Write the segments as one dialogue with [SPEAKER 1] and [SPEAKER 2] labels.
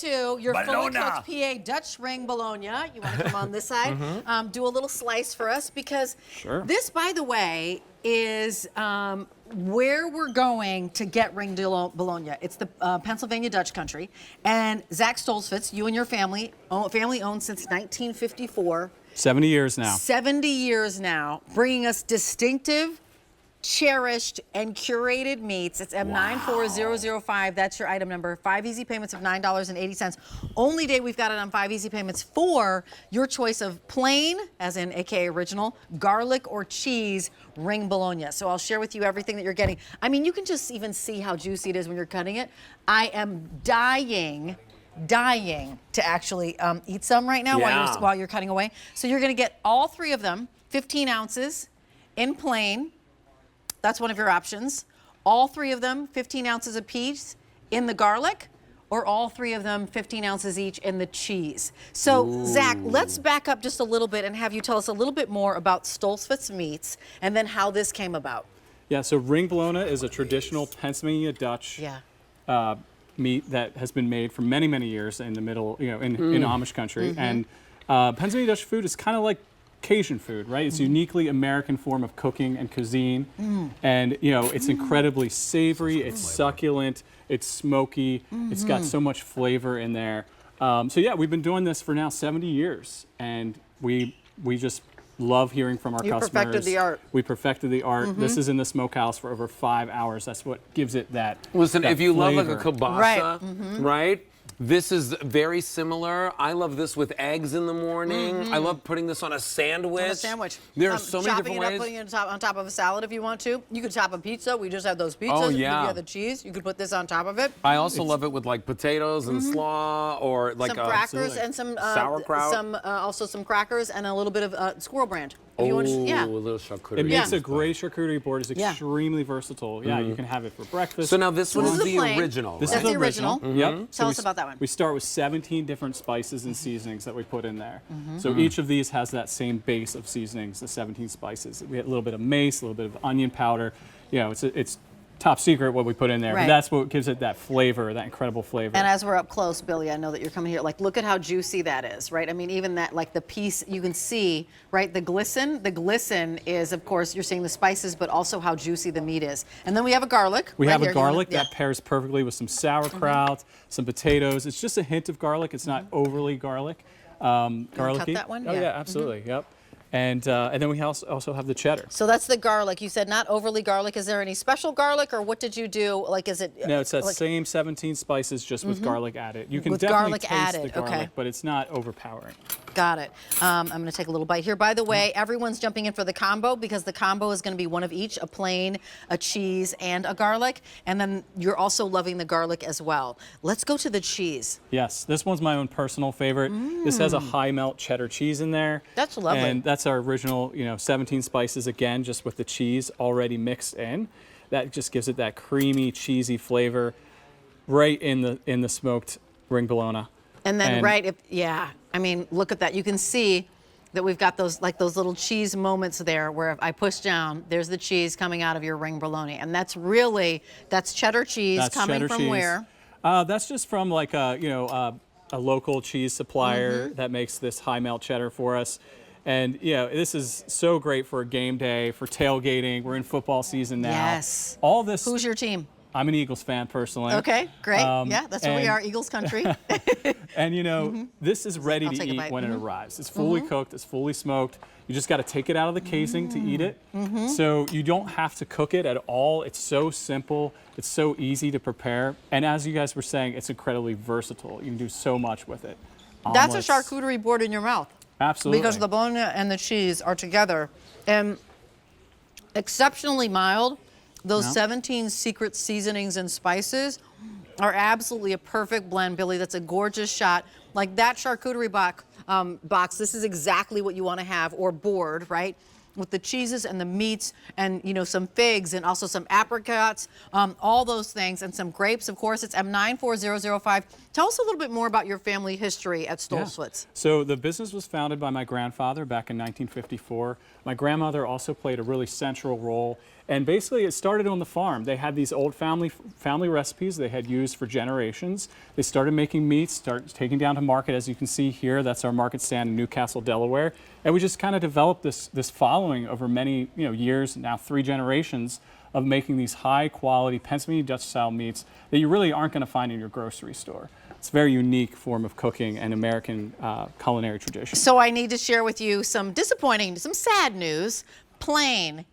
[SPEAKER 1] To your fully
[SPEAKER 2] Bologna.
[SPEAKER 1] cooked PA Dutch ring Bologna. You want to come on this side? Do a little slice for us because this, by the way, is where we're going to get ring Bologna. It's the Pennsylvania Dutch country. And Zach Stoltzfus, you and your family owned since 1954.
[SPEAKER 3] 70 years now.
[SPEAKER 1] 70 years now, bringing us distinctive, cherished and curated meats. It's M94005. That's your item number. 5 easy payments of $9.80. Only day we've got it on 5 easy payments for your choice of plain, as in AKA original, garlic or cheese ring Bologna. So I'll share with you everything that you're getting. I mean, you can just even see how juicy it is when you're cutting it. I am dying to actually eat some right now while you're cutting away. So you're going to get all 3 of them, 15 ounces in plain. That's one of your options. All 3 of them, 15 ounces apiece in the garlic, or all 3 of them, 15 ounces each in the cheese. So, Zach, let's back up just a little bit and have you tell us a little bit more about Stoltzfus meats and then how this came about.
[SPEAKER 3] Yeah, so ring Bologna is a traditional Pennsylvania Dutch meat that has been made for many, many years in the middle, in Amish country. And Pennsylvania Dutch food is kind of like Cajun food, right? It's a uniquely American form of cooking and cuisine. And, it's incredibly savory, it's succulent, it's smoky, it's got so much flavor in there. So yeah, we've been doing this for now 70 years, and we just love hearing from our customers.
[SPEAKER 1] You perfected the art.
[SPEAKER 3] We perfected the art. This is in the smokehouse for over 5 hours. That's what gives it that
[SPEAKER 2] Listen,
[SPEAKER 3] that
[SPEAKER 2] if you
[SPEAKER 3] flavor.
[SPEAKER 2] love like a kielbasa, right? This is very similar. I love this with eggs in the morning. I love putting this on a sandwich. There are so many different ways.
[SPEAKER 1] Putting it on top of a salad if you want to. You could top a pizza. We just have those pizzas.
[SPEAKER 2] Oh, yeah.
[SPEAKER 1] You have the cheese. You could put this on top of it.
[SPEAKER 2] I also love it with like potatoes and slaw, or like
[SPEAKER 1] some crackers and some
[SPEAKER 2] sauerkraut.
[SPEAKER 1] Also some crackers and a little bit of squirrel brand. If you want
[SPEAKER 2] a
[SPEAKER 1] to,
[SPEAKER 2] little charcuterie.
[SPEAKER 3] It makes a great charcuterie board. It's extremely versatile. Yeah, you can have it for breakfast.
[SPEAKER 2] So now this one is the
[SPEAKER 1] plain.
[SPEAKER 2] original.
[SPEAKER 3] This
[SPEAKER 2] right?
[SPEAKER 3] is the
[SPEAKER 1] original.
[SPEAKER 3] Yep.
[SPEAKER 1] Tell us about that one.
[SPEAKER 3] We start with 17 different spices and seasonings that we put in there. So each of these has that same base of seasonings, the 17 spices. We have a little bit of mace, a little bit of onion powder. It's top secret what we put in there, but that's what gives it that flavor, that incredible flavor.
[SPEAKER 1] And as we're up close, Billy, I know that you're coming here. Like, look at how juicy that is, right? I mean, even that, like the piece, you can see, right? The glisten is, of course, you're seeing the spices, but also how juicy the meat is. And then we have a garlic.
[SPEAKER 3] We have a garlic that pairs perfectly with some sauerkraut, some potatoes. It's just a hint of garlic. It's not overly garlicky.
[SPEAKER 1] Cut that one?
[SPEAKER 3] Oh yeah, absolutely. Yep. And then we also have the cheddar.
[SPEAKER 1] So that's the garlic. You said not overly garlic. Is there any special garlic, or what did you do? Like, is it?
[SPEAKER 3] No, it's that same 17 spices, just with garlic added. You can
[SPEAKER 1] With
[SPEAKER 3] definitely
[SPEAKER 1] garlic
[SPEAKER 3] taste
[SPEAKER 1] added,
[SPEAKER 3] the garlic,
[SPEAKER 1] okay.
[SPEAKER 3] but it's not overpowering.
[SPEAKER 1] Got it. I'm going to take a little bite here. By the way, everyone's jumping in for the combo because the combo is going to be one of each, a plain, a cheese, and a garlic. And then you're also loving the garlic as well. Let's go to the cheese.
[SPEAKER 3] Yes, this one's my own personal favorite. This has a high melt cheddar cheese in there.
[SPEAKER 1] That's lovely.
[SPEAKER 3] And that's our original, 17 spices again, just with the cheese already mixed in. That just gives it that creamy, cheesy flavor right in the smoked ring Bologna.
[SPEAKER 1] And then I mean, look at that. You can see that we've got those little cheese moments there where if I push down, there's the cheese coming out of your ring Bologna. And that's cheddar cheese coming from where?
[SPEAKER 3] That's just from like a local cheese supplier that makes this high melt cheddar for us. And this is so great for a game day, for tailgating. We're in football season now.
[SPEAKER 1] Yes.
[SPEAKER 3] All this.
[SPEAKER 1] Who's your team?
[SPEAKER 3] I'm an Eagles fan personally.
[SPEAKER 1] Okay, great. That's where we are, Eagles country.
[SPEAKER 3] And this is ready to eat when it arrives. It's fully cooked, it's fully smoked. You just got to take it out of the casing to eat it. So you don't have to cook it at all. It's so simple. It's so easy to prepare. And as you guys were saying, it's incredibly versatile. You can do so much with it.
[SPEAKER 1] That's a charcuterie board in your mouth.
[SPEAKER 3] Absolutely.
[SPEAKER 1] Because the bologna and the cheese are together. And exceptionally mild. Those 17 secret seasonings and spices are absolutely a perfect blend, Billy. That's a gorgeous shot. Like that charcuterie box, this is exactly what you want to have, or board, right? With the cheeses and the meats and, some figs and also some apricots, all those things, and some grapes, of course. It's M94005. Tell us a little bit more about your family history at Stoltzfus.
[SPEAKER 3] Yeah. So the business was founded by my grandfather back in 1954. My grandmother also played a really central role And basically, it started on the farm. They had these old family recipes they had used for generations. They started making meats, started taking down to market. As you can see here, that's our market stand in Newcastle, Delaware. And we just kind of developed this following over many years, now 3 generations, of making these high-quality Pennsylvania Dutch-style meats that you really aren't going to find in your grocery store. It's a very unique form of cooking and American culinary tradition.
[SPEAKER 1] So I need to share with you some sad news. Plain,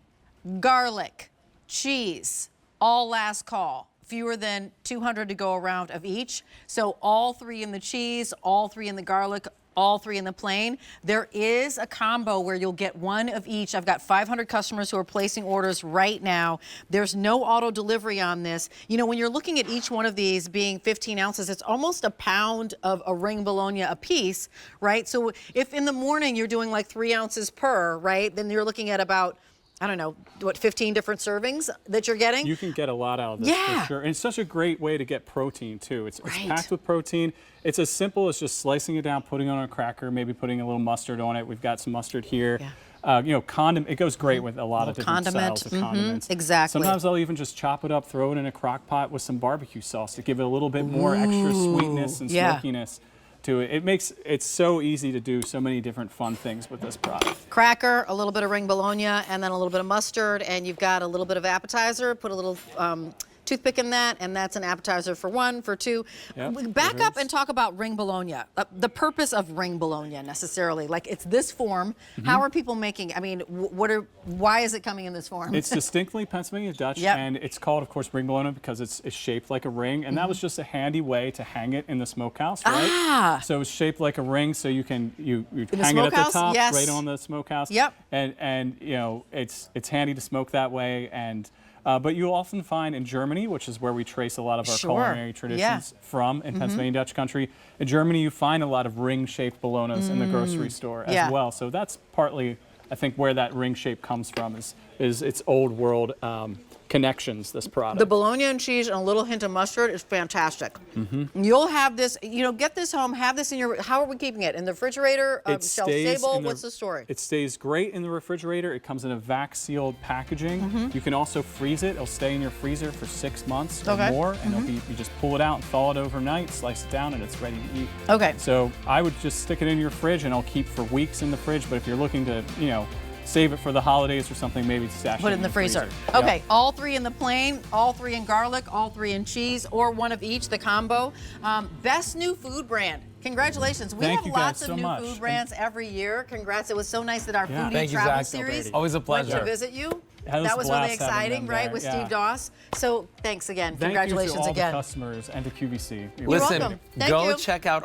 [SPEAKER 1] garlic, cheese, all last call. Fewer than 200 to go around of each. So all 3 in the cheese, all 3 in the garlic, all 3 in the plain. There is a combo where you'll get 1 of each. I've got 500 customers who are placing orders right now. There's no auto delivery on this. You know, when you're looking at each one of these being 15 ounces, it's almost a pound of a ring bologna a piece, right? So if in the morning you're doing like 3 ounces per, right, then you're looking at about, I don't know, what, 15 different servings that you're getting?
[SPEAKER 3] You can get a lot out of this, for sure. And it's such a great way to get protein, too. It's packed with protein. It's as simple as just slicing it down, putting it on a cracker, maybe putting a little mustard on it. We've got some mustard here. It goes great with a lot of different styles of condiments.
[SPEAKER 1] Exactly.
[SPEAKER 3] Sometimes I'll even just chop it up, throw it in a crock pot with some barbecue sauce to give it a little bit more extra sweetness and smokiness to it. It makes it so easy to do so many different fun things with this product.
[SPEAKER 1] Cracker, a little bit of ring bologna, and then a little bit of mustard, and you've got a little bit of appetizer. Put a little toothpick in that, and that's an appetizer for 1, for 2. Back up and talk about ring bologna. The purpose of ring bologna necessarily, like it's this form. How are people making? I mean, why is it coming in this form?
[SPEAKER 3] It's distinctly Pennsylvania Dutch, and it's called, of course, ring bologna because it's shaped like a ring, and that was just a handy way to hang it in the smokehouse, right? So it's shaped like a ring, so you can you hang it at the top, right on the smokehouse. And it's handy to smoke that way. And but you'll often find in Germany, which is where we trace a lot of our culinary traditions from in Pennsylvania Dutch country. In Germany, you find a lot of ring-shaped bolognas in the grocery store as well. So that's partly, I think, where that ring shape comes from is its old world connections, this product.
[SPEAKER 1] The bologna and cheese and a little hint of mustard is fantastic. You'll have this, get this home, have this in your, how are we keeping it? In the refrigerator, shelf stable? What's the story?
[SPEAKER 3] It stays great in the refrigerator. It comes in a vac-sealed packaging. You can also freeze it. It'll stay in your freezer for 6 months or more, and you just pull it out and thaw it overnight, slice it down, and it's ready to eat. So I would just stick it in your fridge, and it'll keep for weeks in the fridge, but if you're looking to, save it for the holidays or something, maybe stash
[SPEAKER 1] Put
[SPEAKER 3] it
[SPEAKER 1] in the freezer.
[SPEAKER 3] Okay,
[SPEAKER 1] all 3 in the plain, all 3 in garlic, all 3 in cheese, or 1 of each, the combo. Best new food brand. Congratulations. We have lots of new food brands every year. Congrats. It was so nice that our Foodie Travel Series
[SPEAKER 2] always a pleasure.
[SPEAKER 1] went to visit you.
[SPEAKER 3] That
[SPEAKER 1] was really exciting, right, with Steve Doss. So thanks again. Congratulations
[SPEAKER 3] again.
[SPEAKER 1] again.
[SPEAKER 3] Thank you to all the customers and to QVC.
[SPEAKER 1] You're welcome. Thank you.
[SPEAKER 2] Go check out